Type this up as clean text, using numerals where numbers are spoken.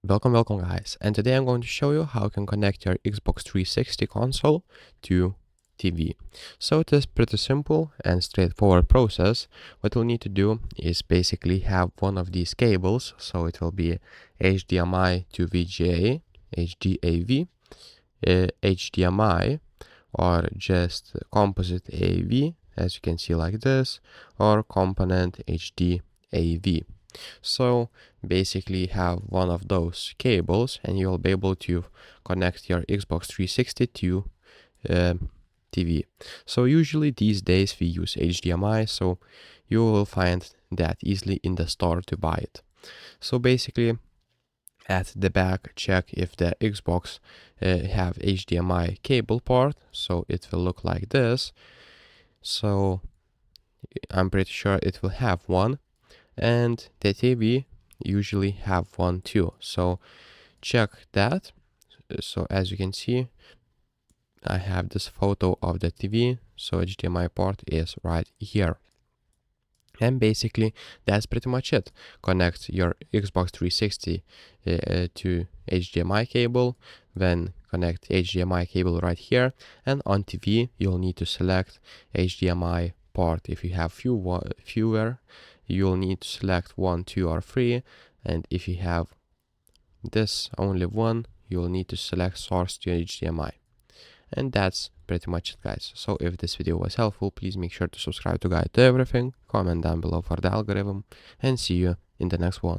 Welcome guys, and today I'm going to show you how you can connect your Xbox 360 console to TV. So it is pretty simple and straightforward process. What you'll need to do is basically have one of these cables, so it will be HDMI to VGA, HDAV, HDMI, or just composite AV, as you can see like this, or component HDAV. So basically have one of those cables and you'll be able to connect your Xbox 360 to TV. So usually these days we use HDMI, so you will find that easily in the store to buy it. So basically at the back, check if the Xbox have HDMI cable port, so it will look like this. So I'm pretty sure it will have one, and the TV usually have one too, so check that. So as you can see, I have this photo of the TV, so HDMI port is right here. And basically that's pretty much it. Connect your Xbox 360 to HDMI cable, then connect HDMI cable right here, and on TV you'll need to select HDMI port. If you have fewer, you'll need to select 1, 2, or 3, and if you have this only one, you'll need to select source to HDMI. And that's pretty much it, guys. So if this video was helpful, please make sure to subscribe to Guide to Everything, comment down below for the algorithm, and see you in the next one.